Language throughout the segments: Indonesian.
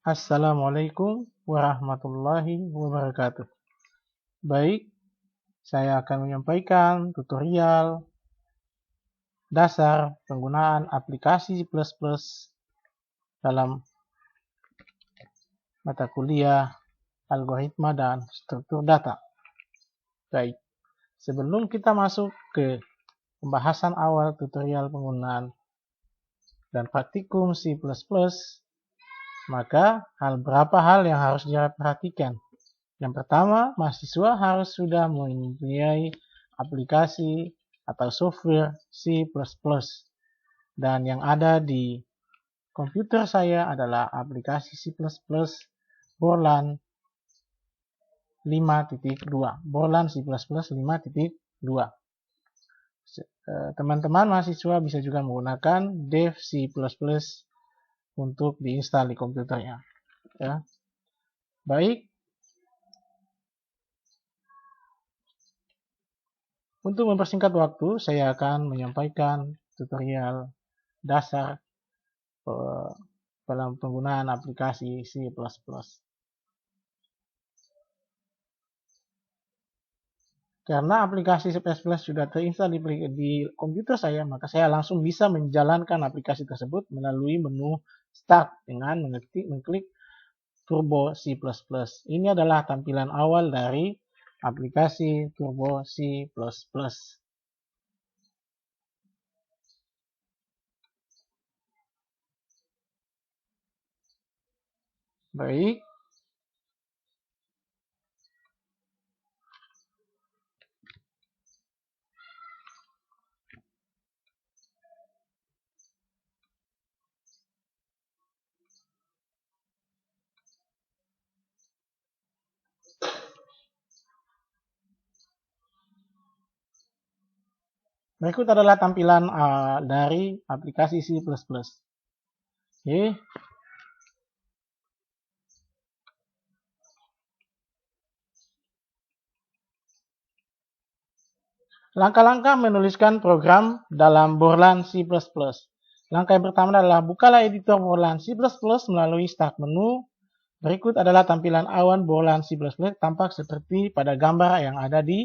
Assalamualaikum warahmatullahi wabarakatuh. Baik, saya akan menyampaikan tutorial dasar penggunaan aplikasi C++ dalam mata kuliah algoritma dan struktur data. Baik, sebelum kita masuk ke pembahasan awal tutorial penggunaan dan praktikum C++, maka berapa hal yang harus diperhatikan. Yang pertama, mahasiswa harus sudah mempunyai aplikasi atau software C++. Dan yang ada di komputer saya adalah aplikasi C++ Borland 5.2. Borland C++ 5.2. Teman-teman mahasiswa bisa juga menggunakan dev C++ untuk diinstal di komputernya. Ya. Baik, untuk mempersingkat waktu, saya akan menyampaikan tutorial dasar dalam penggunaan aplikasi C++. Karena aplikasi C++ sudah terinstall di komputer saya, maka saya langsung bisa menjalankan aplikasi tersebut melalui menu Start dengan mengklik Turbo C++. Ini adalah tampilan awal dari aplikasi Turbo C++. Baik. Berikut adalah tampilan dari aplikasi C++. Oke. Langkah-langkah menuliskan program dalam Borland C++. Langkah yang pertama adalah bukalah editor Borland C++ melalui Start menu. Berikut adalah tampilan awan Borland C++ tampak seperti pada gambar yang ada di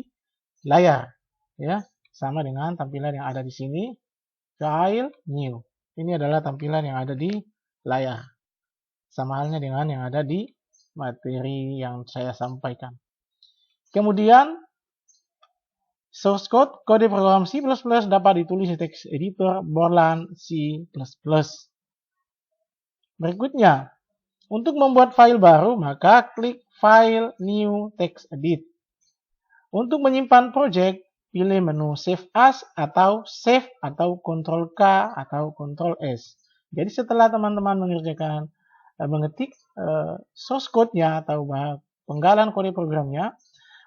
layar. Ya, sama dengan tampilan yang ada di sini. File, New. Ini adalah tampilan yang ada di layar. Sama halnya dengan yang ada di materi yang saya sampaikan. Kemudian, source code kode program C++ dapat ditulis di text editor Borland C++. Berikutnya, untuk membuat file baru, maka klik File, New, Text Edit. Untuk menyimpan project, pilih menu Save As atau Save atau Ctrl K atau Ctrl S. Jadi setelah teman-teman mengetik source code-nya atau penggalan kode programnya,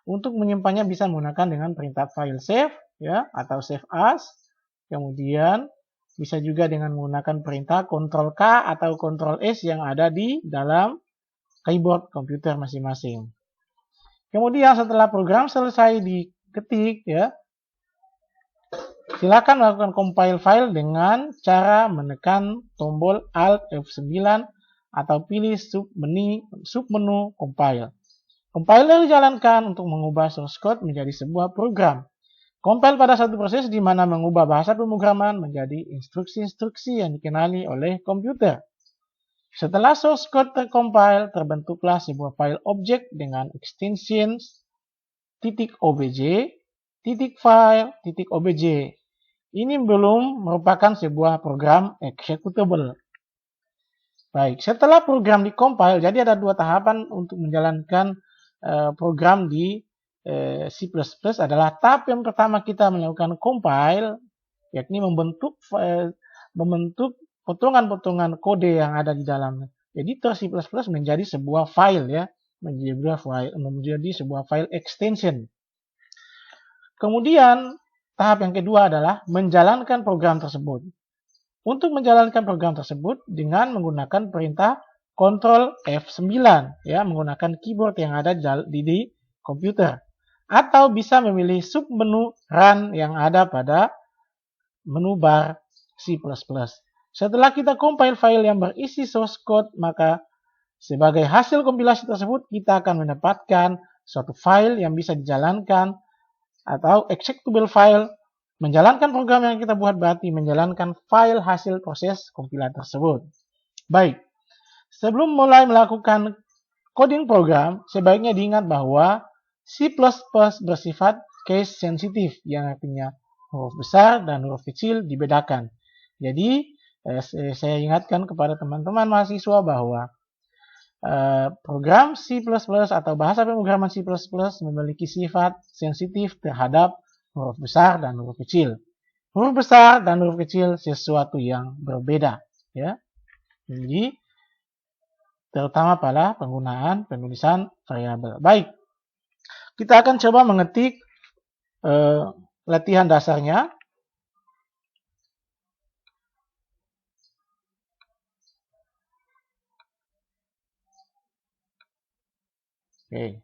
untuk menyimpannya bisa menggunakan dengan perintah file save ya atau save as. Kemudian bisa juga dengan menggunakan perintah Ctrl K atau Ctrl S yang ada di dalam keyboard komputer masing-masing. Kemudian setelah program selesai diketik ya, silakan melakukan compile file dengan cara menekan tombol Alt F9 atau pilih submenu compile. Compiler dijalankan untuk mengubah source code menjadi sebuah program. Compile pada satu proses di mana mengubah bahasa pemrograman menjadi instruksi-instruksi yang dikenali oleh komputer. Setelah source code tercompile, terbentuklah sebuah file objek dengan extension .obj, .file, .obj. Ini belum merupakan sebuah program executable. Baik, setelah program dikompil, jadi ada dua tahapan untuk menjalankan program di C++ adalah tahap yang pertama kita melakukan compile, yakni membentuk potongan-potongan kode yang ada di dalam editor C++ menjadi sebuah file ya, menjadi sebuah file extension. Kemudian tahap yang kedua adalah menjalankan program tersebut. Untuk menjalankan program tersebut dengan menggunakan perintah Ctrl F9 ya, menggunakan keyboard yang ada di komputer, atau bisa memilih submenu Run yang ada pada menu bar C++. Setelah kita compile file yang berisi source code, maka Sebagai hasil kompilasi tersebut, kita akan mendapatkan suatu file yang bisa dijalankan atau executable file. Menjalankan program yang kita buat berarti menjalankan file hasil proses kompilan tersebut. Baik, sebelum mulai melakukan coding program, sebaiknya diingat bahwa C++ bersifat case sensitif, yang artinya huruf besar dan huruf kecil dibedakan. Jadi, saya ingatkan kepada teman-teman mahasiswa bahwa program C++ atau bahasa pemrograman C++ memiliki sifat sensitif terhadap huruf besar dan huruf kecil. Huruf besar dan huruf kecil sesuatu yang berbeda, ya. Jadi terutama pada penggunaan penulisan variabel. Baik, kita akan coba mengetik latihan dasarnya. Oke.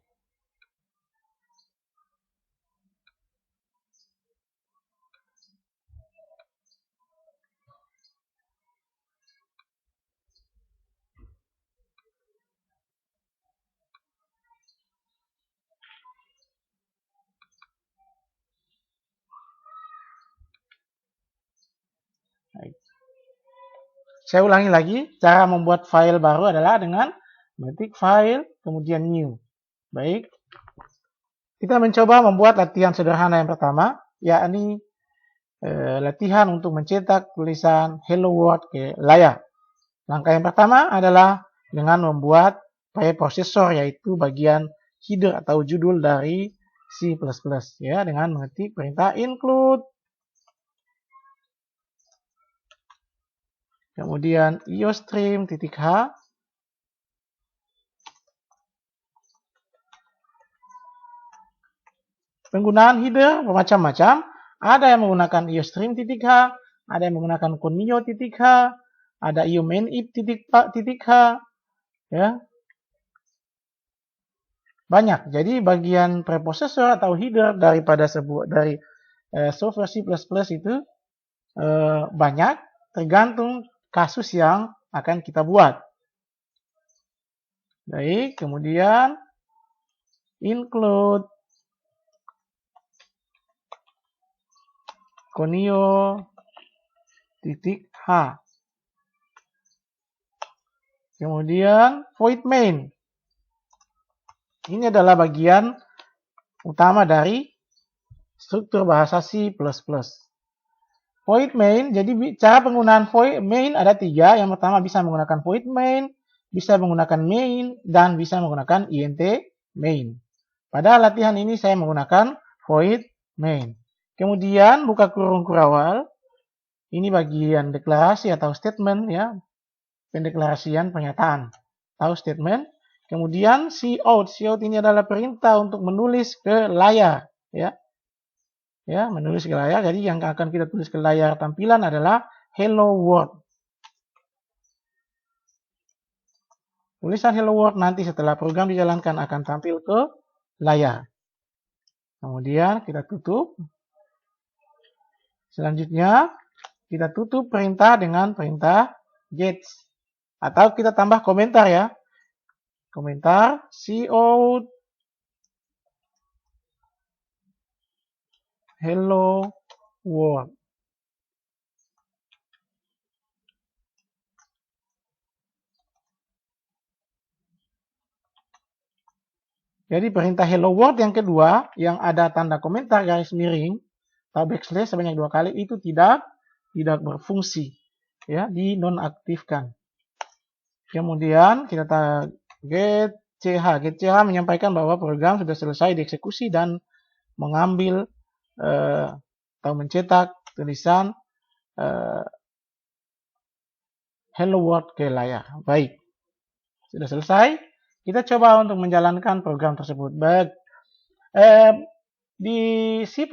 Baik. Saya ulangi lagi, cara membuat file baru adalah dengan mengetik file, kemudian new. Baik, kita mencoba membuat latihan sederhana yang pertama, yakni latihan untuk mencetak tulisan Hello World ke layar. Langkah yang pertama adalah dengan membuat file processor, yaitu bagian header atau judul dari C++, ya, dengan mengetik perintah include, kemudian iostream.h, penggunaan header bermacam-macam. Ada yang menggunakan iostream.h, ada yang menggunakan conio.h, ada iomainif.h, ya. Banyak. Jadi bagian preprocessor atau header daripada dari software C++ itu banyak, tergantung kasus yang akan kita buat. Baik, kemudian include conio.h. Kemudian void main. Ini adalah bagian utama dari struktur bahasa C++. Void main, jadi cara penggunaan void main ada 3. Yang pertama bisa menggunakan void main, bisa menggunakan main, dan bisa menggunakan int main. Pada latihan ini saya menggunakan void main. Kemudian buka kurung kurawal. Ini bagian deklarasi atau statement, ya. Pendeklarasian pernyataan atau statement. Kemudian cout. Cout ini adalah perintah untuk menulis ke layar, ya. Ya, menulis ke layar. Jadi yang akan kita tulis ke layar tampilan adalah hello world. Tulisan hello world nanti setelah program dijalankan akan tampil ke layar. Kemudian kita tutup. Selanjutnya kita tutup perintah dengan perintah get. Atau kita tambah komentar, ya. Komentar cout hello world. Jadi perintah hello world yang kedua yang ada tanda komentar garis miring atau backslash sebanyak 2 kali itu tidak berfungsi, ya, dinonaktifkan. Kemudian kita get ch. Get ch menyampaikan bahwa program sudah selesai dieksekusi dan mengambil atau mencetak tulisan hello world ke layar. Baik, sudah selesai. Kita coba untuk menjalankan program tersebut. Baik, di C++,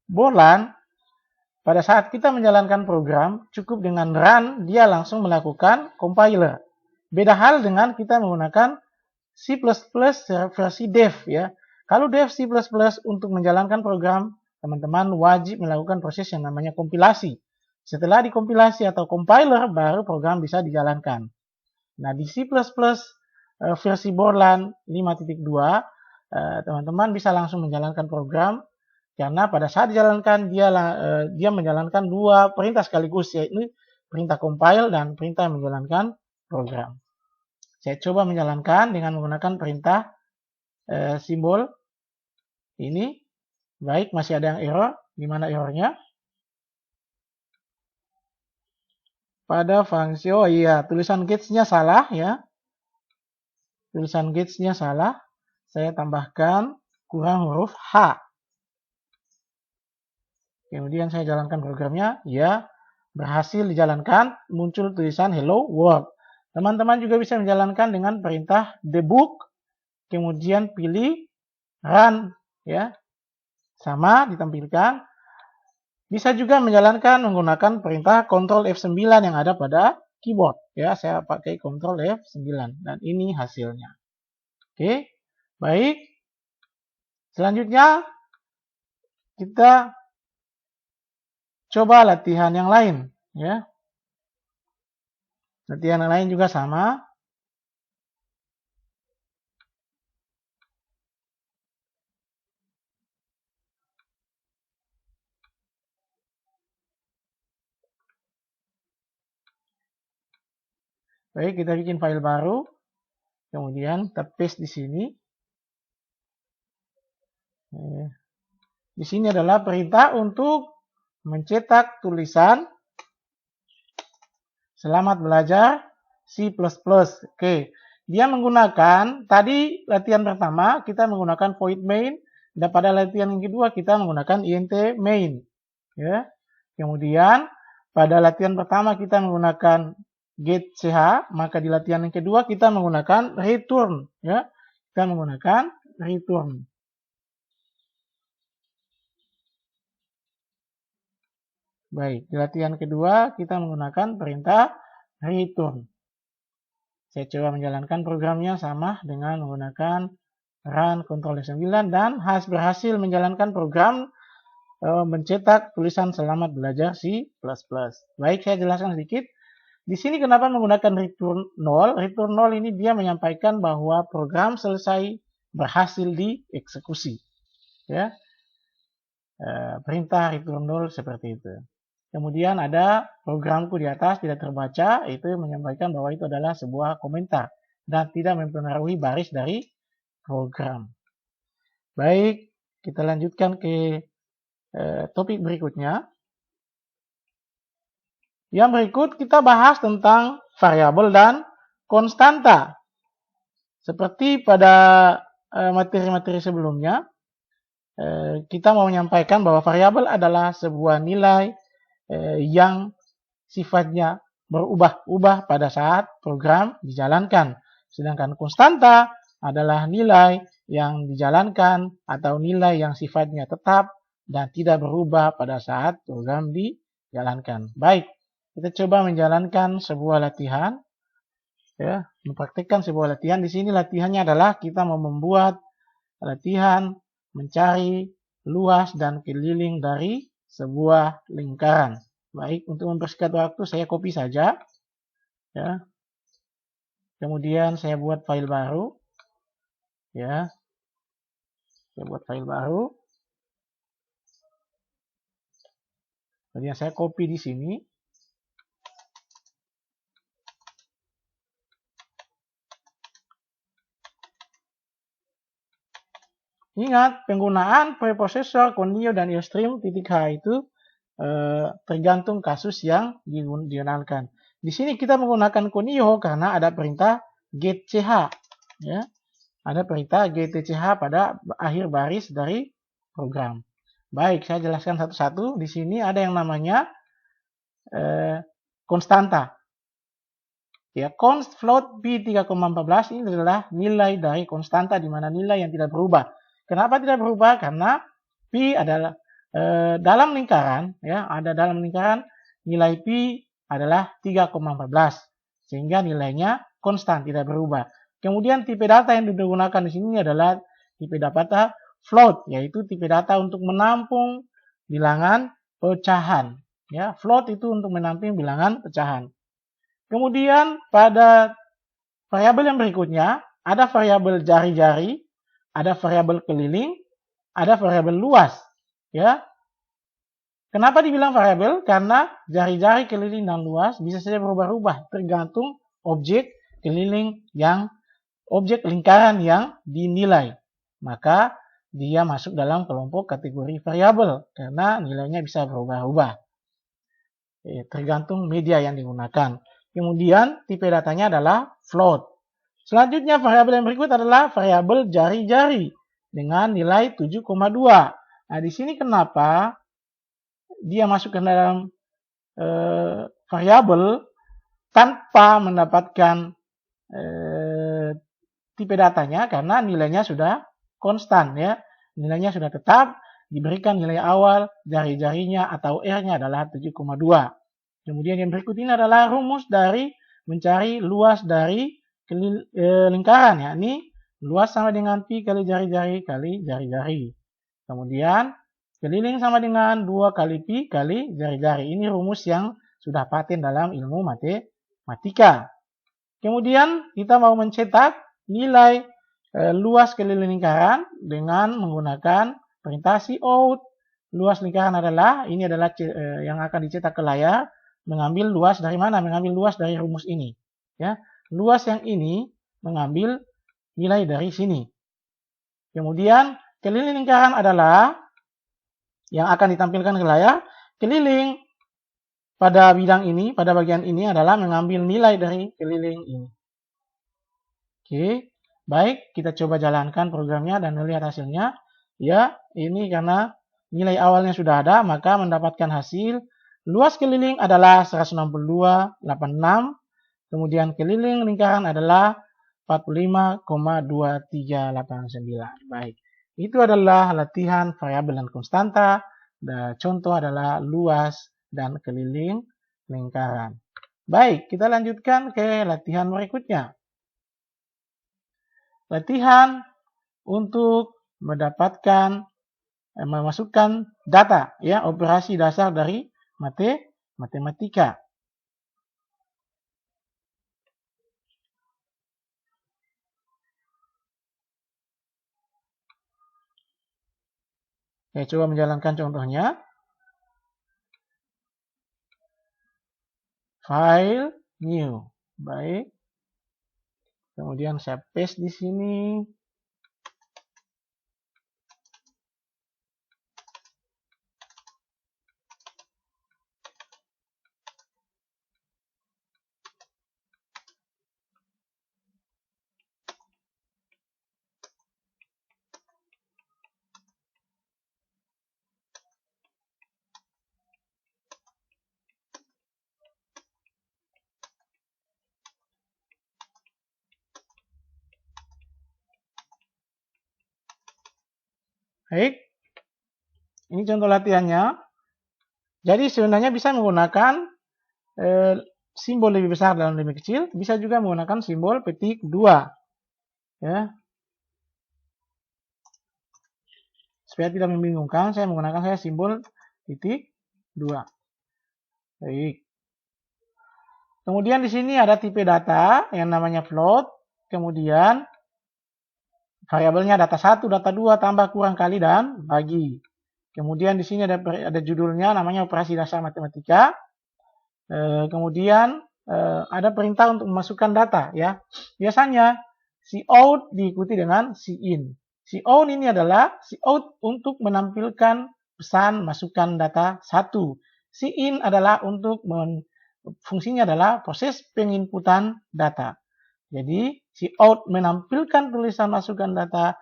Borland, pada saat kita menjalankan program, cukup dengan run, dia langsung melakukan compiler. Beda hal dengan kita menggunakan C++ versi dev, ya. Kalau dev C++ untuk menjalankan program, teman-teman wajib melakukan proses yang namanya kompilasi. Setelah dikompilasi atau compiler, baru program bisa dijalankan. Nah, di C++ versi Borland 5.2, teman-teman bisa langsung menjalankan program karena pada saat dijalankan dia menjalankan dua perintah sekaligus, yaitu perintah compile dan perintah menjalankan program. Saya coba menjalankan dengan menggunakan perintah simbol ini. Baik, masih ada yang error. Di mana errornya? Pada fungsi, oh iya, tulisan gates-nya salah ya. Tulisan gates-nya salah. Saya tambahkan kurang huruf H. Kemudian saya jalankan programnya, ya berhasil dijalankan, muncul tulisan hello world. Teman-teman juga bisa menjalankan dengan perintah debug, kemudian pilih run ya. Sama ditampilkan. Bisa juga menjalankan menggunakan perintah Ctrl F9 yang ada pada keyboard. Ya, saya pakai Ctrl F9 dan ini hasilnya. Oke, baik. Selanjutnya kita coba latihan yang lain. Ya, latihan yang lain juga sama. Baik, kita bikin file baru. Kemudian kita paste di sini. Di sini adalah perintah untuk mencetak tulisan selamat belajar C++. Oke, dia menggunakan, tadi latihan pertama kita menggunakan void main, dan pada latihan yang kedua kita menggunakan int main. Ya. Kemudian pada latihan pertama kita menggunakan get ch, maka di latihan yang kedua kita menggunakan return. Ya. Kita menggunakan return. Baik, di latihan kedua kita menggunakan perintah return. Saya coba menjalankan programnya sama dengan menggunakan run Ctrl F9 dan berhasil menjalankan program mencetak tulisan selamat belajar C++. Baik, saya jelaskan sedikit. Di sini kenapa menggunakan return 0? Return 0 ini dia menyampaikan bahwa program selesai berhasil dieksekusi. Ya. Perintah return 0 seperti itu. Kemudian ada programku di atas tidak terbaca, itu menyampaikan bahwa itu adalah sebuah komentar dan tidak mempengaruhi baris dari program. Baik, kita lanjutkan ke topik berikutnya. Yang berikut kita bahas tentang variabel dan konstanta. Seperti pada materi-materi sebelumnya, kita mau menyampaikan bahwa variabel adalah sebuah nilai yang sifatnya berubah-ubah pada saat program dijalankan. Sedangkan konstanta adalah nilai yang dijalankan atau nilai yang sifatnya tetap dan tidak berubah pada saat program dijalankan. Baik, kita coba menjalankan sebuah latihan. Ya, mempraktikkan sebuah latihan. Di sini latihannya adalah kita mau membuat latihan mencari luas dan keliling dari sebuah lingkaran. Baik, untuk mempersingkat waktu saya copy saja. Ya. Kemudian saya buat file baru. Ya. Saya buat file baru. Kemudian saya copy di sini. Ingat, penggunaan preprocessor, Conio, dan Eostream.h itu tergantung kasus yang digunakan. Di sini kita menggunakan Conio karena ada perintah getch. Ya. Ada perintah getch pada akhir baris dari program. Baik, saya jelaskan satu-satu. Di sini ada yang namanya konstanta. Ya, const float P3,14 ini adalah nilai dari konstanta di mana nilai yang tidak berubah. Kenapa tidak berubah? Karena P adalah dalam lingkaran, ya, ada dalam lingkaran nilai P adalah 3,14 sehingga nilainya konstan, tidak berubah. Kemudian tipe data yang digunakan di sini adalah tipe data float, yaitu tipe data untuk menampung bilangan pecahan. Ya, float itu untuk menampung bilangan pecahan. Kemudian pada variabel yang berikutnya, ada variabel jari-jari, ada variabel keliling, ada variabel luas. Ya. Kenapa dibilang variabel? Karena jari-jari, keliling, dan luas bisa saja berubah-ubah tergantung objek objek lingkaran yang dinilai. Maka dia masuk dalam kelompok kategori variabel karena nilainya bisa berubah-ubah. Tergantung media yang digunakan. Kemudian tipe datanya adalah float. Selanjutnya variabel yang berikut adalah variabel jari-jari dengan nilai 7,2. Nah, di sini kenapa dia masuk ke dalam variabel tanpa mendapatkan tipe datanya, karena nilainya sudah konstan ya. Nilainya sudah tetap, diberikan nilai awal, jari-jarinya atau R-nya adalah 7,2. Kemudian yang berikut ini adalah rumus dari mencari luas dari lingkaran, yakni luas sama dengan pi kali jari-jari kali jari-jari. Kemudian keliling sama dengan 2 kali pi kali jari-jari. Ini rumus yang sudah paten dalam ilmu matematika. Kemudian kita mau mencetak nilai luas keliling lingkaran dengan menggunakan perintah cout. Luas lingkaran adalah, ini adalah yang akan dicetak ke layar. Mengambil luas dari mana? Mengambil luas dari rumus ini. Ya, luas yang ini mengambil nilai dari sini. Kemudian keliling lingkaran adalah yang akan ditampilkan ke layar. Keliling pada bidang ini, pada bagian ini adalah mengambil nilai dari keliling ini. Oke, baik, kita coba jalankan programnya dan lihat hasilnya. Ya, ini karena nilai awalnya sudah ada, maka mendapatkan hasil luas keliling adalah 162,86. Kemudian keliling lingkaran adalah 45,2389. Baik, itu adalah latihan variabel dan konstanta. Dan contoh adalah luas dan keliling lingkaran. Baik, kita lanjutkan ke latihan berikutnya. Latihan untuk memasukkan data, ya, operasi dasar dari matematika. Saya coba menjalankan contohnya. File, new. Baik. Kemudian saya paste di sini. Baik, ini contoh latihannya. Jadi sebenarnya bisa menggunakan simbol lebih besar dan lebih kecil. Bisa juga menggunakan simbol petik 2. Ya. Supaya tidak membingungkan, saya menggunakan simbol titik 2. Baik. Kemudian di sini ada tipe data yang namanya float. Kemudian variabelnya data 1, data 2, tambah, kurang, kali, dan bagi. Kemudian di sini ada judulnya namanya operasi dasar matematika. Kemudian ada perintah untuk memasukkan data, ya. Biasanya cout diikuti dengan in. Cout ini adalah cout untuk menampilkan pesan masukkan data 1. In adalah untuk fungsinya adalah proses penginputan data. Jadi cout menampilkan tulisan masukkan data,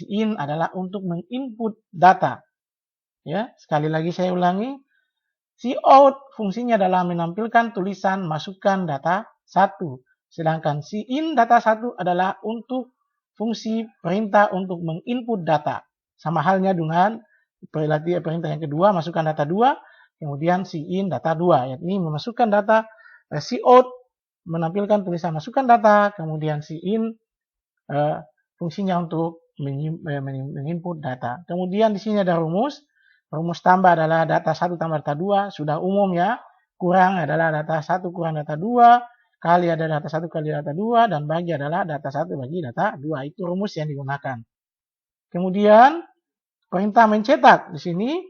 in adalah untuk menginput data. Ya, sekali lagi saya ulangi. Cout fungsinya adalah menampilkan tulisan masukkan data 1. Sedangkan in data 1 adalah untuk fungsi perintah untuk menginput data. Sama halnya dengan perintah yang kedua, masukkan data 2, kemudian in data 2. Yakni memasukkan data, cout menampilkan tulisan masukkan data, kemudian in fungsinya untuk menginput data. Kemudian di sini ada rumus. Rumus tambah adalah data 1 tambah data 2, sudah umum ya. Kurang adalah data 1 kurang data 2, kali ada data 1 kali data 2, dan bagi adalah data 1 bagi data 2. Itu rumus yang digunakan. Kemudian perintah mencetak. Di sini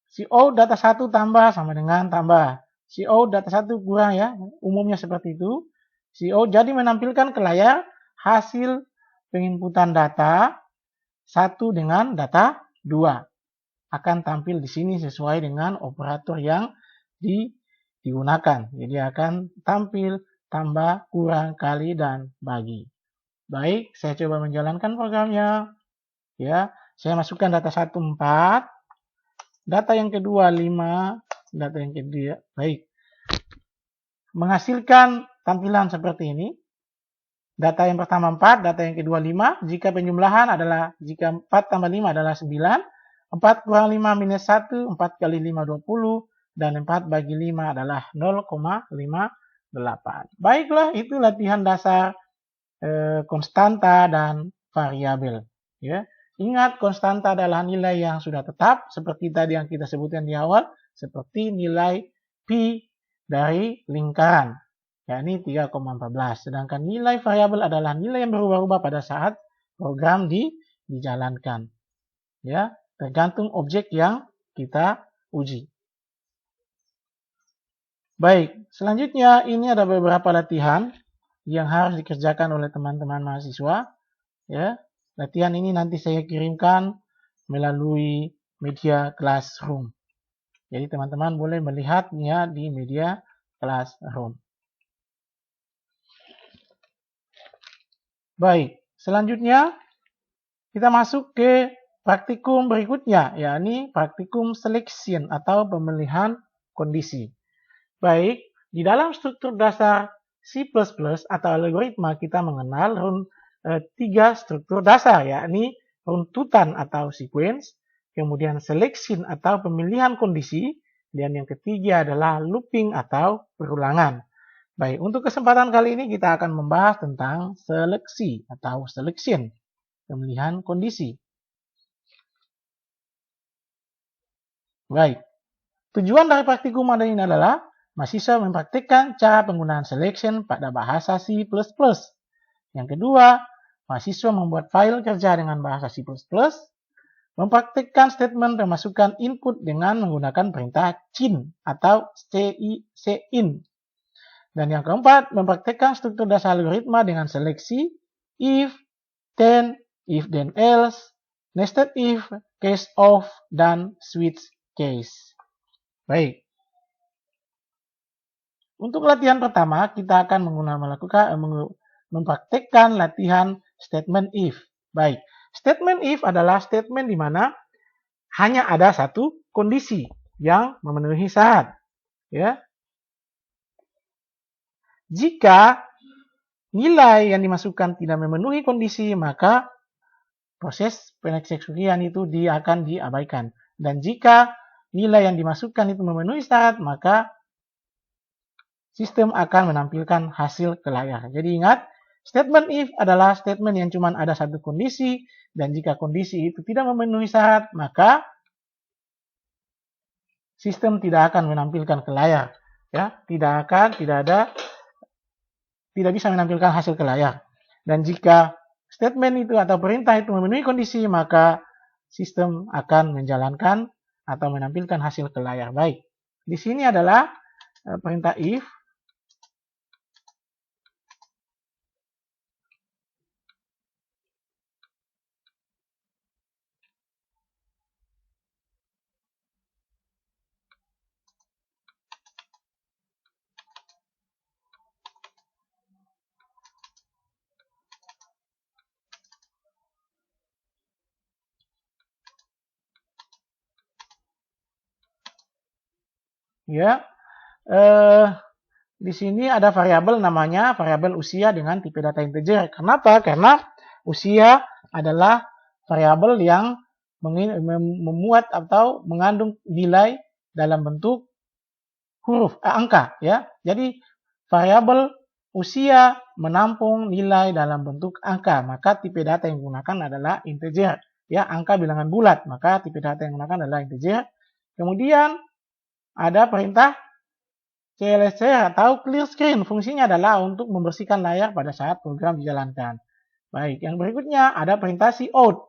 CO data 1 tambah sama dengan tambah. CO data 1 kurang ya, umumnya seperti itu. CO jadi menampilkan ke layar hasil penginputan data 1 dengan data 2. Akan tampil di sini sesuai dengan operator yang digunakan. Jadi akan tampil tambah, kurang, kali, dan bagi. Baik, saya coba menjalankan programnya. Ya, saya masukkan data 1 4, data yang kedua 5, data yang kedua baik. Menghasilkan tampilan seperti ini. Data yang pertama 4, data yang kedua 5. Jika penjumlahan adalah, jika 4 tambah 5 adalah 9. 4 kurang 5 minus 1, 4 kali 5 20. Dan 4 bagi 5 adalah 0,58. Baiklah, itu latihan dasar konstanta dan variabel. Ya. Ingat, konstanta adalah nilai yang sudah tetap, seperti tadi yang kita sebutkan di awal, seperti nilai pi dari lingkaran. Ya, ini 3,14. Sedangkan nilai variabel adalah nilai yang berubah-ubah pada saat program dijalankan. Ya, tergantung objek yang kita uji. Baik, selanjutnya ini ada beberapa latihan yang harus dikerjakan oleh teman-teman mahasiswa. Ya, latihan ini nanti saya kirimkan melalui media Classroom. Jadi teman-teman boleh melihatnya di media Classroom. Baik, selanjutnya kita masuk ke praktikum berikutnya, yakni praktikum selection atau pemilihan kondisi. Baik, di dalam struktur dasar C++ atau algoritma kita mengenal 3 struktur dasar, yakni runtutan atau sequence, kemudian selection atau pemilihan kondisi, dan yang ketiga adalah looping atau perulangan. Baik, untuk kesempatan kali ini kita akan membahas tentang seleksi atau selection, pemilihan kondisi. Baik, tujuan dari praktikum ini adalah mahasiswa mempraktikkan cara penggunaan selection pada bahasa C++. Yang kedua, mahasiswa membuat file kerja dengan bahasa C++, mempraktikkan statement pemasukan input dengan menggunakan perintah cin atau cin. Dan yang keempat, mempraktikkan struktur dasar algoritma dengan seleksi, if, then, if then else, nested if, case of, dan switch case. Baik. Untuk latihan pertama, kita akan mempraktikkan latihan statement if. Baik. Statement if adalah statement di mana hanya ada satu kondisi yang memenuhi syarat. Ya. Jika nilai yang dimasukkan tidak memenuhi kondisi, maka proses pengeksekusian itu akan diabaikan. Dan jika nilai yang dimasukkan itu memenuhi syarat, maka sistem akan menampilkan hasil ke layar. Jadi ingat, statement if adalah statement yang cuma ada satu kondisi, dan jika kondisi itu tidak memenuhi syarat, maka sistem tidak akan menampilkan ke layar. Ya, tidak bisa menampilkan hasil ke layar. Dan jika statement itu atau perintah itu memenuhi kondisi, maka sistem akan menjalankan atau menampilkan hasil ke layar. Baik, di sini adalah perintah if. Ya, di sini ada variabel namanya variabel usia dengan tipe data integer. Kenapa? Karena usia adalah variabel yang memuat atau mengandung nilai dalam bentuk huruf angka. Ya, jadi variabel usia menampung nilai dalam bentuk angka, maka tipe data yang digunakan adalah integer. Ya, angka bilangan bulat, maka tipe data yang digunakan adalah integer. Kemudian ada perintah CLSC atau clear screen fungsinya adalah untuk membersihkan layar pada saat program dijalankan. Baik, yang berikutnya ada perintah cout.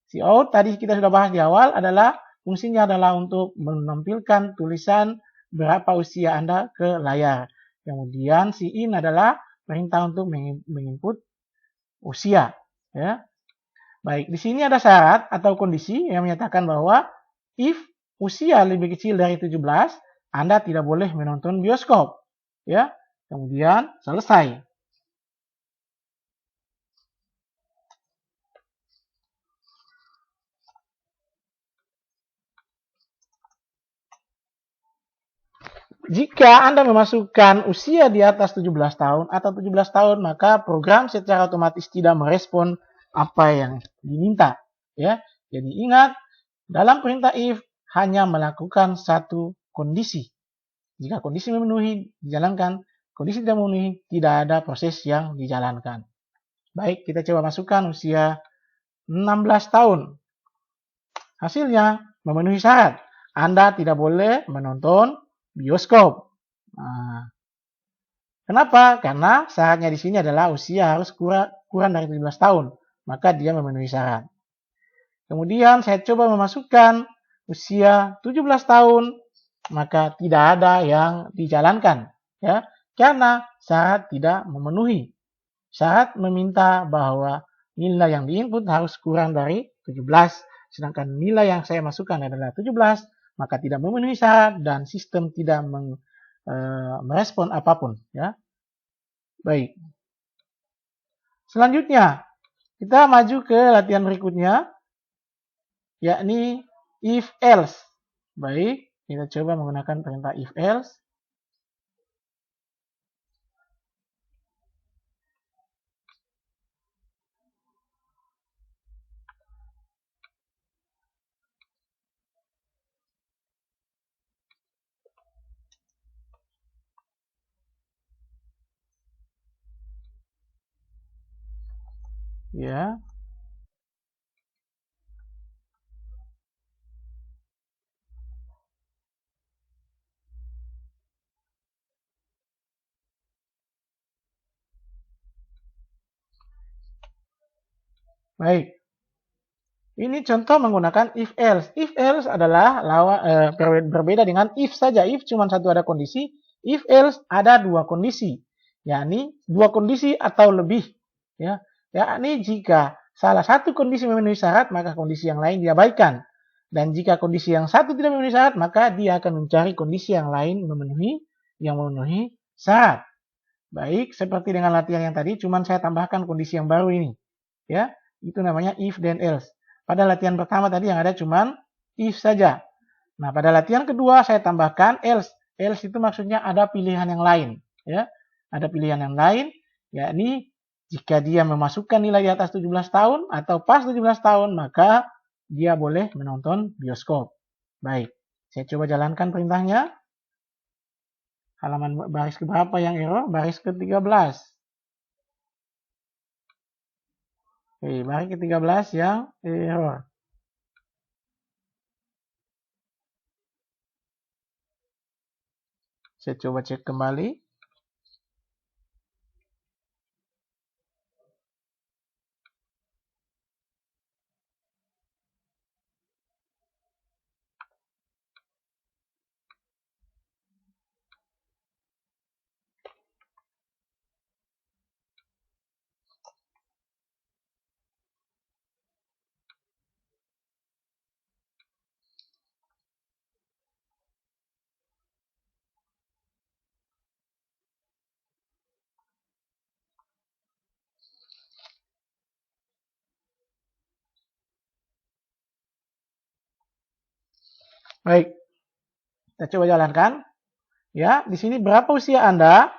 Cout tadi kita sudah bahas di awal adalah fungsinya adalah untuk menampilkan tulisan berapa usia Anda ke layar. Kemudian in adalah perintah untuk menginput usia. Ya. Baik, di sini ada syarat atau kondisi yang menyatakan bahwa if usia lebih kecil dari 17, Anda tidak boleh menonton bioskop. Ya. Kemudian selesai. Jika Anda memasukkan usia di atas 17 tahun atau 17 tahun, maka program secara otomatis tidak merespon apa yang diminta. Ya, jadi ingat, dalam perintah if hanya melakukan satu kondisi. Jika kondisi memenuhi, dijalankan. Kondisi tidak memenuhi, tidak ada proses yang dijalankan. Baik, kita coba masukkan usia 16 tahun. Hasilnya memenuhi syarat. Anda tidak boleh menonton bioskop. Nah, kenapa? Karena syaratnya di sini adalah usia harus kurang dari 17 tahun. Maka dia memenuhi syarat. Kemudian saya coba memasukkan usia 17 tahun. Maka tidak ada yang dijalankan. Ya, karena syarat tidak memenuhi. Syarat meminta bahwa nilai yang diinput harus kurang dari 17. Sedangkan nilai yang saya masukkan adalah 17. Maka tidak memenuhi syarat dan sistem tidak merespon apapun. Ya. Baik. Selanjutnya, kita maju ke latihan berikutnya, yakni if else. Baik, kita coba menggunakan perintah if else. Ya. Baik. Ini contoh menggunakan if else. If else adalah berbeda dengan if saja. If cuma satu ada kondisi. If else ada dua kondisi. Yakni dua kondisi atau lebih. Ya. Yakni jika salah satu kondisi memenuhi syarat, maka kondisi yang lain diabaikan. Dan jika kondisi yang satu tidak memenuhi syarat, maka dia akan mencari kondisi yang lain yang memenuhi syarat. Baik, seperti dengan latihan yang tadi, cuman saya tambahkan kondisi yang baru ini. Ya, itu namanya if dan else. Pada latihan pertama tadi yang ada cuman if saja. Nah, pada latihan kedua saya tambahkan else. Else itu maksudnya ada pilihan yang lain. Ya, ada pilihan yang lain, yakni jika dia memasukkan nilai di atas 17 tahun atau pas 17 tahun, maka dia boleh menonton bioskop. Baik, saya coba jalankan perintahnya. Halaman baris keberapa yang error? Baris ke-13. Oke, baris ke-13 yang error. Saya coba cek kembali. Baik, kita coba jalankan. Ya, di sini berapa usia Anda?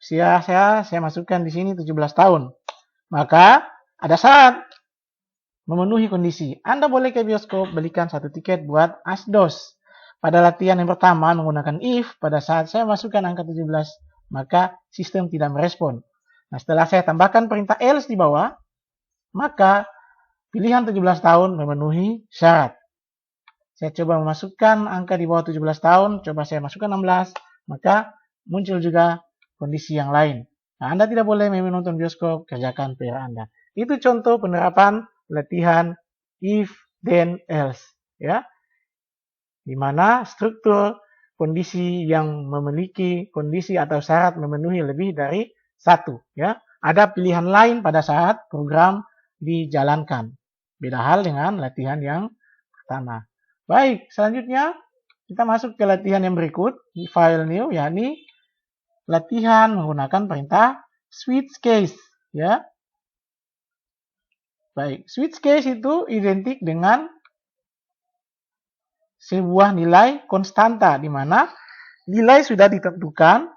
Usia saya masukkan di sini 17 tahun. Maka ada syarat memenuhi kondisi. Anda boleh ke bioskop belikan satu tiket buat asdos. Pada latihan yang pertama menggunakan if, pada saat saya masukkan angka 17, maka sistem tidak merespon. Nah, setelah saya tambahkan perintah else di bawah, maka pilihan 17 tahun memenuhi syarat. Saya coba memasukkan angka di bawah 17 tahun, coba saya masukkan 16, maka muncul juga kondisi yang lain. Nah, Anda tidak boleh menonton bioskop, kerjakan PR Anda. Itu contoh penerapan latihan if, then, else. Ya, di mana struktur kondisi yang memiliki kondisi atau syarat memenuhi lebih dari satu. Ya, ada pilihan lain pada saat program dijalankan. Beda hal dengan latihan yang pertama. Baik, selanjutnya kita masuk ke latihan yang berikut di file new, yakni latihan menggunakan perintah switch case. Ya, baik, switch case itu identik dengan sebuah nilai konstanta di mana nilai sudah ditentukan,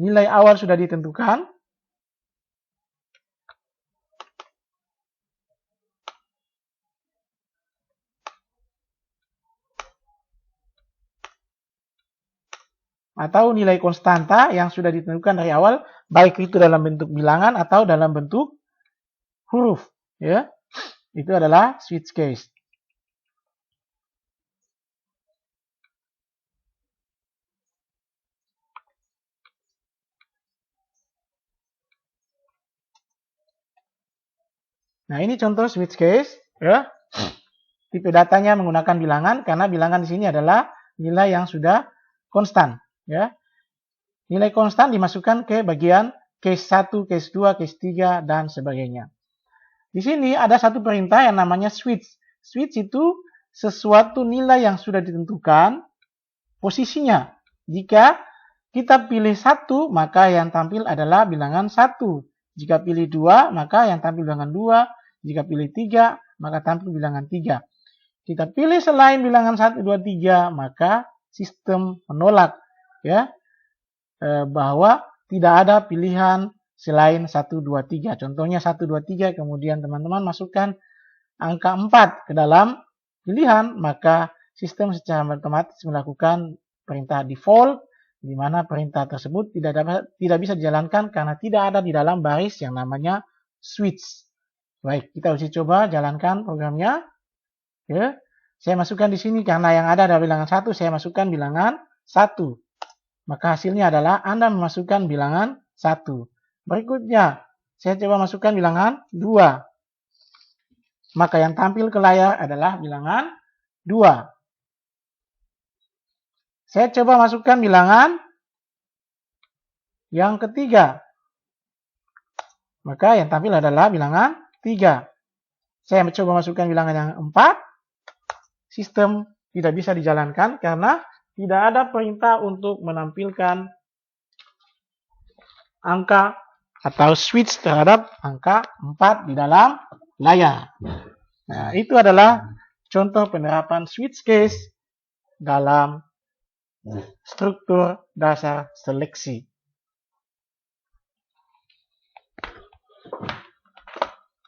nilai awal sudah ditentukan, atau nilai konstanta yang sudah ditentukan dari awal, baik itu dalam bentuk bilangan atau dalam bentuk huruf. Ya, itu adalah switch case. Nah, ini contoh switch case. Ya, tipe datanya menggunakan bilangan karena bilangan di sini adalah nilai yang sudah konstan. Ya, nilai konstan dimasukkan ke bagian case 1, case 2, case 3, dan sebagainya. Di sini ada satu perintah yang namanya switch. Switch itu sesuatu nilai yang sudah ditentukan posisinya. Jika kita pilih 1, maka yang tampil adalah bilangan 1. Jika pilih 2, maka yang tampil bilangan 2. Jika pilih 3, maka tampil bilangan 3. Kita pilih selain bilangan 1, 2, 3, maka sistem menolak. Ya, bahwa tidak ada pilihan selain 1, 2, 3. Contohnya 1, 2, 3, kemudian teman-teman masukkan angka 4 ke dalam pilihan, maka sistem secara otomatis melakukan perintah default, di mana perintah tersebut tidak bisa dijalankan karena tidak ada di dalam baris yang namanya switch. Baik, kita uji coba jalankan programnya. Ya, saya masukkan di sini karena yang ada bilangan 1, saya masukkan bilangan 1. Maka hasilnya adalah Anda memasukkan bilangan 1. Berikutnya, saya coba masukkan bilangan 2. Maka yang tampil ke layar adalah bilangan 2. Saya coba masukkan bilangan yang ketiga. Maka yang tampil adalah bilangan 3. Saya coba masukkan bilangan yang 4. Sistem tidak bisa dijalankan karena tidak ada perintah untuk menampilkan angka atau switch terhadap angka 4 di dalam layar. Nah, itu adalah contoh penerapan switch case dalam struktur dasar seleksi.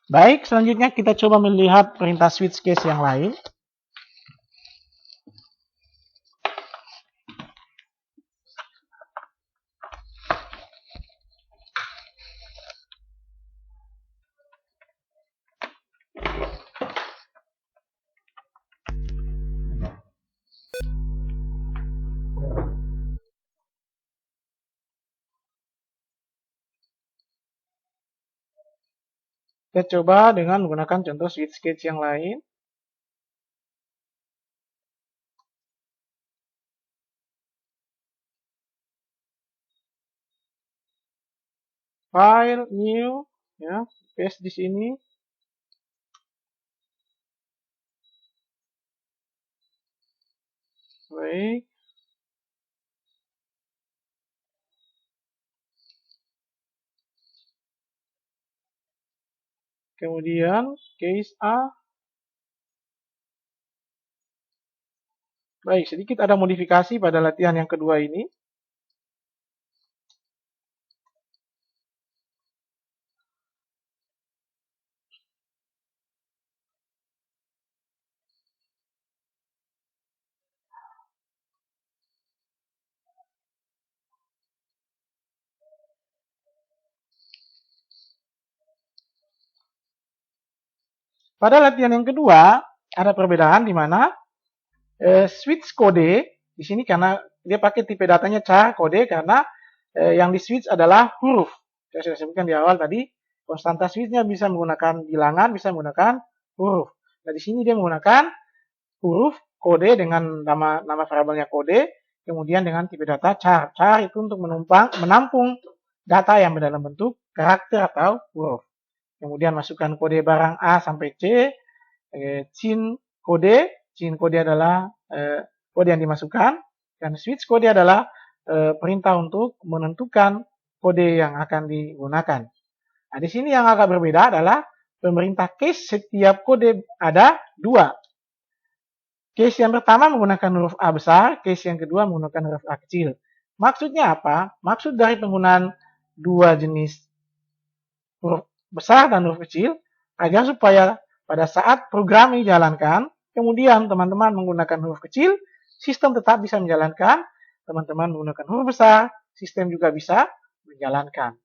Baik, selanjutnya kita coba melihat perintah switch case yang lain. Kita coba dengan menggunakan contoh switch case yang lain. File, new, ya, paste di sini. Baik. Kemudian case A. Baik, sedikit ada modifikasi pada latihan yang kedua ini. Pada latihan yang kedua, ada perbedaan di mana switch kode di sini karena dia pakai tipe datanya char kode karena yang di switch adalah huruf. Saya sudah sebutkan di awal tadi, konstanta switchnya bisa menggunakan bilangan, bisa menggunakan huruf. Nah, di sini dia menggunakan huruf, kode dengan nama variabelnya kode, kemudian dengan tipe data char. Char itu untuk menampung data yang dalam bentuk karakter atau huruf. Kemudian masukkan kode barang A sampai C, chain kode adalah kode yang dimasukkan, dan switch kode adalah perintah untuk menentukan kode yang akan digunakan. Nah, di sini yang agak berbeda adalah pemerintah case setiap kode ada dua. Case yang pertama menggunakan huruf A besar, case yang kedua menggunakan huruf A kecil. Maksudnya apa? Maksud dari penggunaan dua jenis huruf besar dan huruf kecil agar supaya pada saat program dijalankan, kemudian teman-teman menggunakan huruf kecil, sistem tetap bisa menjalankan. Teman-teman menggunakan huruf besar, sistem juga bisa menjalankan.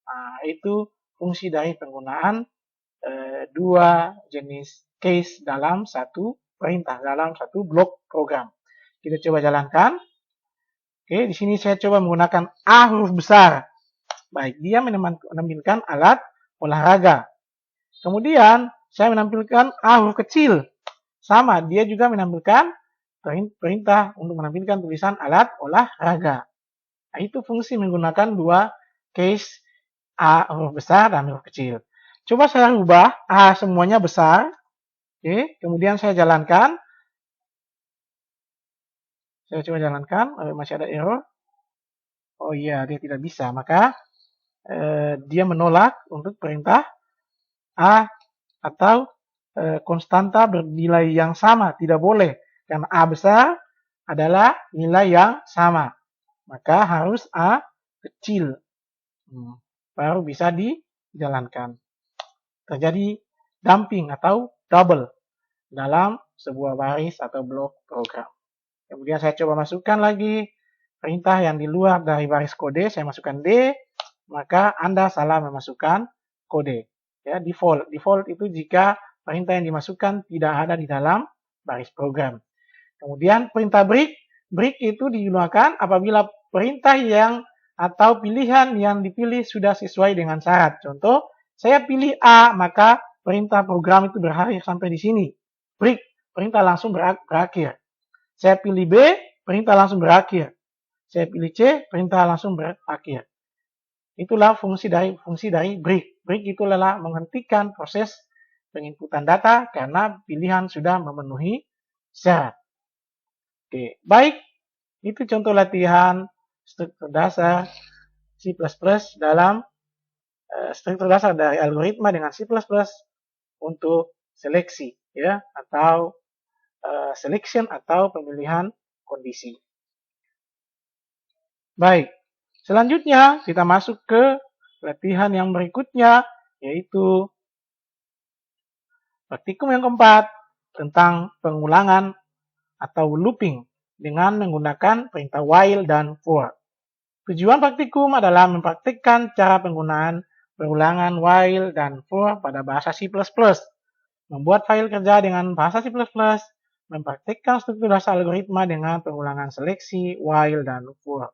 Nah, itu fungsi dari penggunaan dua jenis case dalam satu perintah, dalam satu blok program. Kita coba jalankan. Oke, di sini saya coba menggunakan A huruf besar. Baik, dia menampilkan alat olahraga. Kemudian saya menampilkan A huruf kecil. Sama, dia juga menampilkan perintah untuk menampilkan tulisan alat olahraga. Nah, itu fungsi menggunakan dua case A huruf besar dan huruf kecil. Coba saya ubah A semuanya besar. Oke, kemudian saya jalankan. Saya coba jalankan, masih ada error. Oh iya, dia tidak bisa. Maka dia menolak untuk perintah A atau konstanta bernilai yang sama. Tidak boleh. Karena A besar adalah nilai yang sama. Maka harus A kecil. Baru bisa dijalankan. Terjadi dumping atau double dalam sebuah baris atau blok program. Kemudian saya coba masukkan lagi perintah yang di luar dari baris kode. Saya masukkan D, maka Anda salah memasukkan kode. Ya, default. Default itu jika perintah yang dimasukkan tidak ada di dalam baris program. Kemudian perintah break. Break itu digunakan apabila perintah yang atau pilihan yang dipilih sudah sesuai dengan syarat. Contoh, saya pilih A, maka perintah program itu berakhir sampai di sini. Break, perintah langsung berakhir. Saya pilih B, perintah langsung berakhir. Saya pilih C, perintah langsung berakhir. Itulah fungsi dari break. Break itu adalah menghentikan proses penginputan data karena pilihan sudah memenuhi syarat. Oke, baik. Itu contoh latihan struktur dasar C++ dalam struktur dasar dari algoritma dengan C++ untuk seleksi, ya, atau selection atau pemilihan kondisi. Baik, selanjutnya kita masuk ke latihan yang berikutnya, yaitu praktikum yang keempat tentang pengulangan atau looping dengan menggunakan perintah while dan for. Tujuan praktikum adalah mempraktikkan cara penggunaan perulangan while dan for pada bahasa C++, membuat file kerja dengan bahasa C++, mempraktikkan struktur dasar algoritma dengan pengulangan seleksi, while, dan for.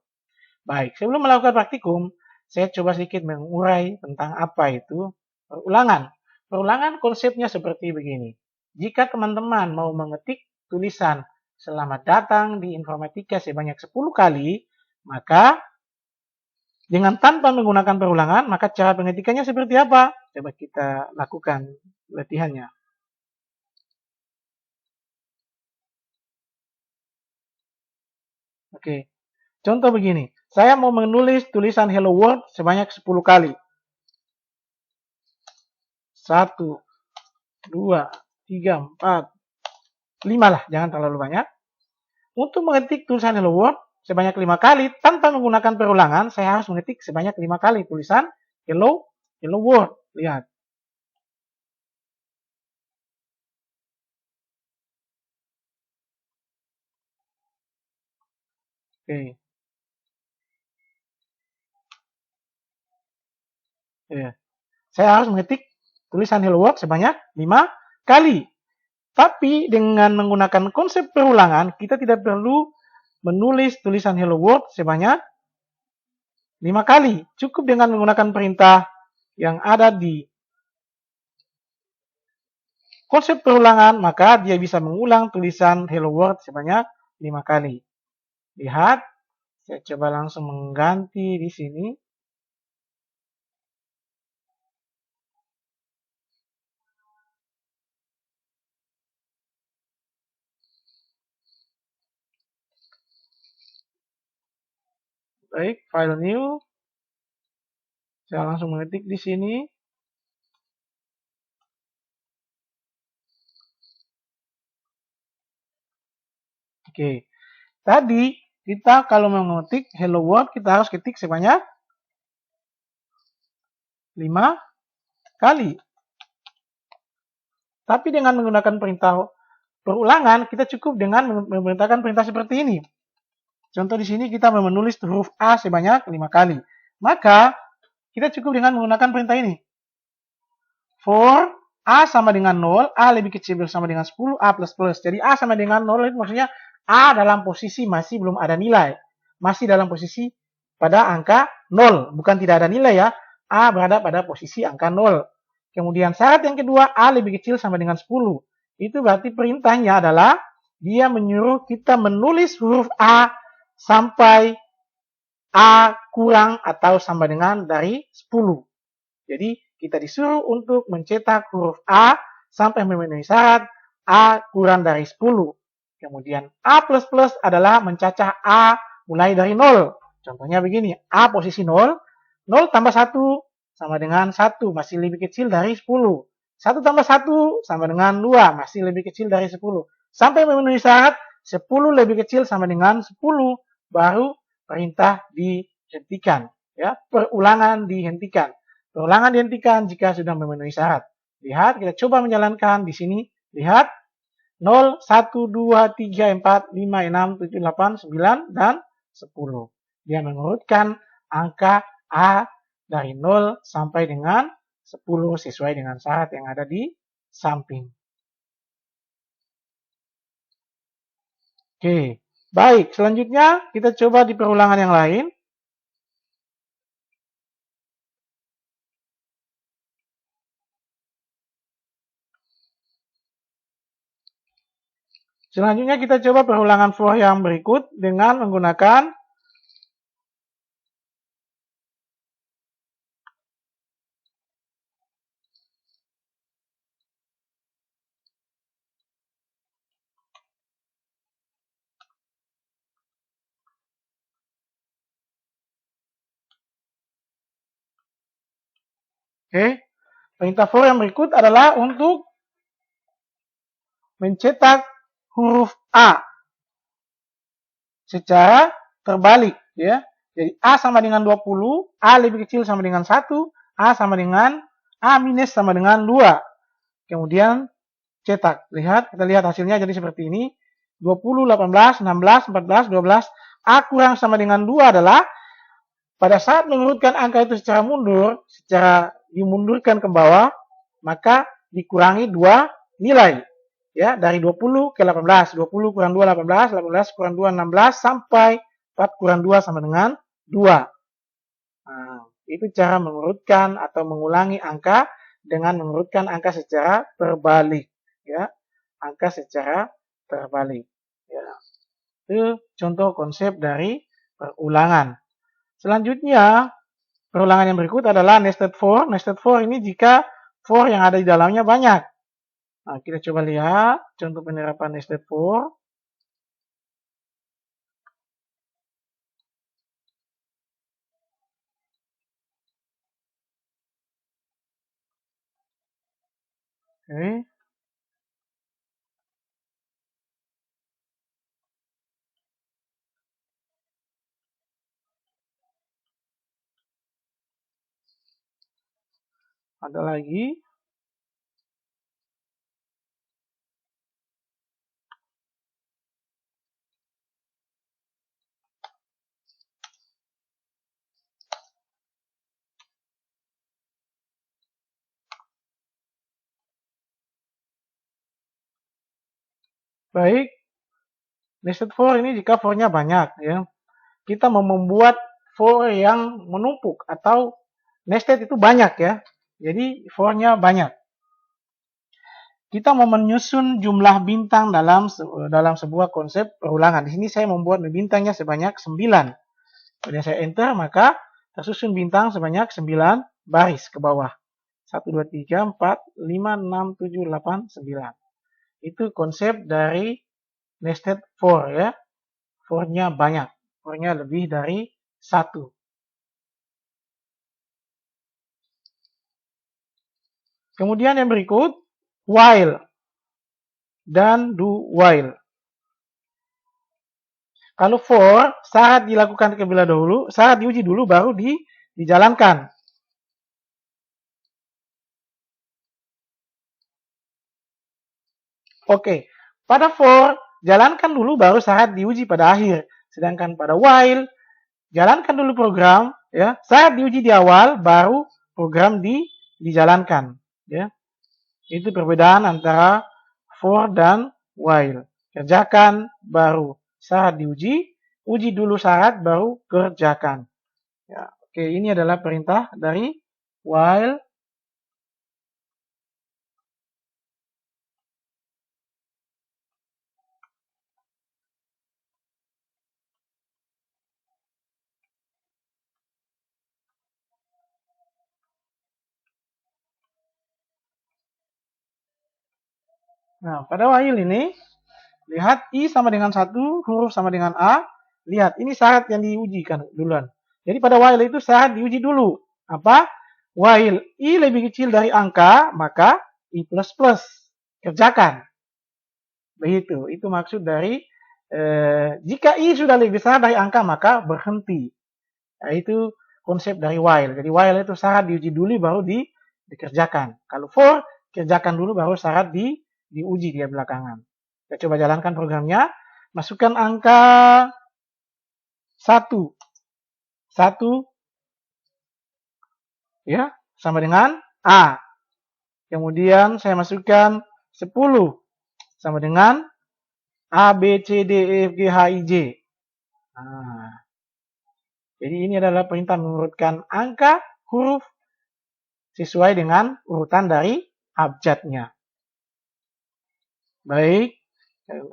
Baik, sebelum melakukan praktikum, saya coba sedikit mengurai tentang apa itu perulangan. Perulangan konsepnya seperti begini. Jika teman-teman mau mengetik tulisan selamat datang di informatika sebanyak 10 kali, maka dengan tanpa menggunakan perulangan, maka cara pengetikannya seperti apa? Coba kita lakukan latihannya. Oke, contoh begini. Saya mau menulis tulisan hello world sebanyak 10 kali. 1, 2, 3, 4, 5 lah, jangan terlalu banyak. Untuk mengetik tulisan hello world sebanyak 5 kali tanpa menggunakan perulangan, saya harus mengetik sebanyak 5 kali tulisan hello world. Lihat. Oke. Ya. Saya harus mengetik tulisan hello world sebanyak 5 kali. Tapi dengan menggunakan konsep perulangan, kita tidak perlu menulis tulisan hello world sebanyak 5 kali. Cukup dengan menggunakan perintah yang ada di konsep perulangan, maka dia bisa mengulang tulisan hello world sebanyak 5 kali. Lihat, saya coba langsung mengganti di sini. Baik, file new. Saya langsung mengetik di sini. Oke. Tadi kita kalau mengetik hello world kita harus ketik sebanyak 5 kali. Tapi dengan menggunakan perintah perulangan, kita cukup dengan memerintahkan perintah seperti ini. Contoh di sini kita menulis huruf A sebanyak 5 kali. Maka kita cukup dengan menggunakan perintah ini. For A sama dengan 0, A lebih kecil bersama dengan 10, A plus plus. Jadi A sama dengan 0 itu maksudnya A dalam posisi masih belum ada nilai. Masih dalam posisi pada angka 0. Bukan tidak ada nilai ya. A berada pada posisi angka 0. Kemudian syarat yang kedua, A lebih kecil sama dengan 10. Itu berarti perintahnya adalah dia menyuruh kita menulis huruf A sampai A kurang atau sama dengan dari 10. Jadi kita disuruh untuk mencetak huruf A sampai memenuhi syarat A kurang dari 10. Kemudian A++ adalah mencacah A mulai dari 0. Contohnya begini, A posisi 0, 0 tambah 1 sama dengan 1, masih lebih kecil dari 10. 1 tambah 1 sama dengan 2, masih lebih kecil dari 10. Sampai memenuhi syarat 10 lebih kecil sama dengan 10, baru perintah dihentikan. Ya, perulangan dihentikan. Perulangan dihentikan jika sudah memenuhi syarat. Lihat, kita coba menjalankan di sini. Lihat, 0, 1, 2, 3, 4, 5, 6, 7, 8, 9, dan 10. Dia mengurutkan angka A dari 0 sampai dengan 10 sesuai dengan syarat yang ada di samping. Oke, baik. Selanjutnya kita coba di perulangan yang lain. Selanjutnya kita coba perulangan for yang berikut dengan menggunakan perintah for yang berikut adalah untuk mencetak huruf A secara terbalik ya. Jadi A sama dengan 20, A lebih kecil sama dengan 1, A sama dengan A minus sama dengan 2. Kemudian cetak. Lihat, kita lihat hasilnya jadi seperti ini. 20, 18, 16, 14, 12. A kurang sama dengan 2 adalah pada saat mengurutkan angka itu secara mundur, secara dimundurkan ke bawah, maka dikurangi 2 nilai. Ya, dari 20 ke 18. 20 kurang 2, 18. 18 kurang 2, 16. Sampai 4 kurang 2 sama dengan 2. Nah, itu cara mengurutkan atau mengulangi angka dengan mengurutkan angka secara terbalik. Ya, angka secara terbalik. Ya, itu contoh konsep dari perulangan. Selanjutnya, perulangan yang berikut adalah nested for. Nested for ini jika for yang ada di dalamnya banyak. Nah, kita coba lihat contoh penerapan nested for. Oke. Ada lagi. Baik, Nested for ini jika for-nya banyak, ya. Kita mau membuat for yang menumpuk atau nested itu banyak, ya. Jadi for-nya banyak. Kita mau menyusun jumlah bintang dalam sebuah konsep perulangan. Di sini saya membuat bintangnya sebanyak 9. Kemudian saya enter, maka tersusun bintang sebanyak 9 baris ke bawah. 1, 2, 3, 4, 5, 6, 7, 8, 9. Itu konsep dari nested for, ya. For-nya banyak. For-nya lebih dari 1. Kemudian yang berikut, while dan do while. Kalau for, syarat dilakukan terlebih dahulu, syarat diuji dulu baru dijalankan. Oke, pada for, jalankan dulu baru syarat diuji pada akhir. Sedangkan pada while, jalankan dulu program, ya. Syarat diuji di awal, baru program dijalankan, ya. Itu perbedaan antara for dan while. Kerjakan baru syarat diuji, uji dulu syarat baru kerjakan. Ya, oke, ini adalah perintah dari while. Nah, pada while ini, lihat I sama dengan 1, huruf sama dengan A. Lihat, ini syarat yang diujikan duluan. Jadi pada while itu syarat diuji dulu. Apa? While I lebih kecil dari angka, maka I++. Kerjakan. Begitu. Itu maksud dari jika I sudah lebih besar dari angka, maka berhenti. Nah, itu konsep dari while. Jadi while itu syarat diuji dulu baru dikerjakan. Kalau for, kerjakan dulu baru syarat diuji dia belakangan. Kita coba jalankan programnya. Masukkan angka 1. 1 ya, sama dengan A. Kemudian saya masukkan 10 sama dengan A, B, C, D, E, F, G, H, I, J. Nah, jadi ini adalah perintah mengurutkan angka huruf sesuai dengan urutan dari abjadnya. Baik,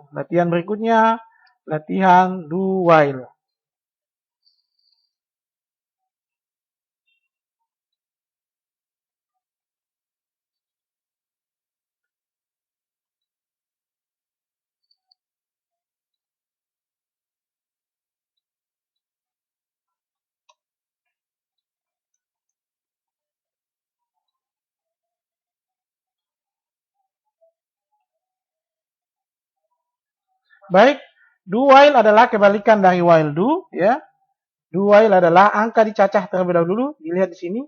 latihan berikutnya, latihan do while. Baik, do while adalah kebalikan dari while do, ya. Do while adalah angka dicacah terlebih dahulu, dilihat di sini.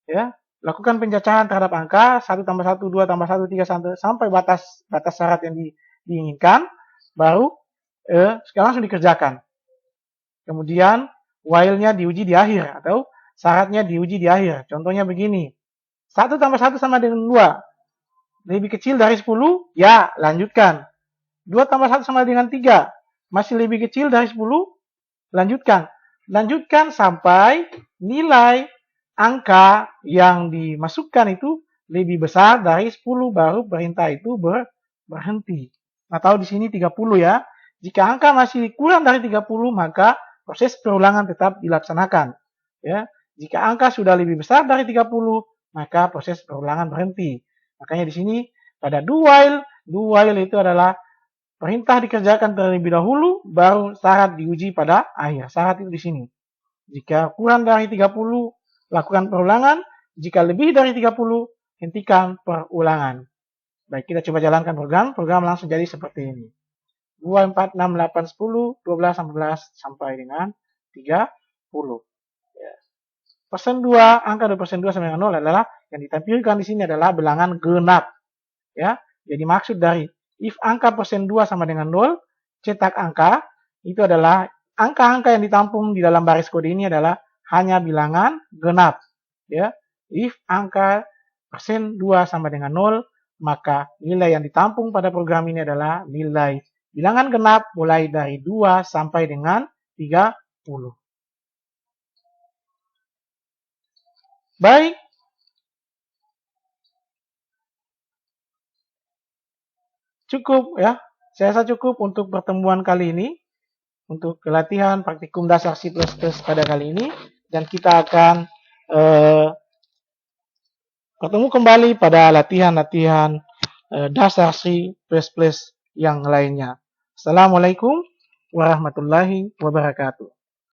Ya, lakukan pencacahan terhadap angka 1 tambah 1, 2 tambah 1, 3 sampai batas syarat yang diinginkan, baru sekarang langsung dikerjakan. Kemudian while-nya diuji di akhir atau syaratnya diuji di akhir. Contohnya begini. 1 tambah 1 sama dengan 2. Lebih kecil dari 10, ya lanjutkan. 2 tambah 1 sama dengan 3. Masih lebih kecil dari 10, lanjutkan. Lanjutkan sampai nilai angka yang dimasukkan itu lebih besar dari 10, baru perintah itu berhenti. Atau di sini 30 ya. Jika angka masih kurang dari 30, maka proses perulangan tetap dilaksanakan. Ya. Jika angka sudah lebih besar dari 30, maka proses perulangan berhenti. Makanya di sini pada do while itu adalah perintah dikerjakan terlebih dahulu, baru syarat diuji pada akhir. Syarat itu di sini. Jika kurang dari 30, lakukan perulangan. Jika lebih dari 30, hentikan perulangan. Baik, kita coba jalankan program. Program langsung jadi seperti ini. 2, 4, 6, 8, 10, 12, 11, sampai dengan 30. Ya. Persen 2, angka 2% 2 sama dengan 0 adalah, yang ditampilkan di sini adalah bilangan genap. Ya, jadi maksud dari if angka persen 2 sama dengan 0, cetak angka, itu adalah angka-angka yang ditampung di dalam baris kode ini adalah hanya bilangan genap. Ya, if angka persen 2 sama dengan 0, maka nilai yang ditampung pada program ini adalah nilai bilangan genap mulai dari 2 sampai dengan 30. Baik. Cukup ya. Saya rasa cukup untuk pertemuan kali ini. Untuk latihan praktikum dasar C++ pada kali ini. Dan kita akan bertemu kembali pada latihan-latihan dasar C++ yang lainnya. Assalamualaikum warahmatullahi wabarakatuh.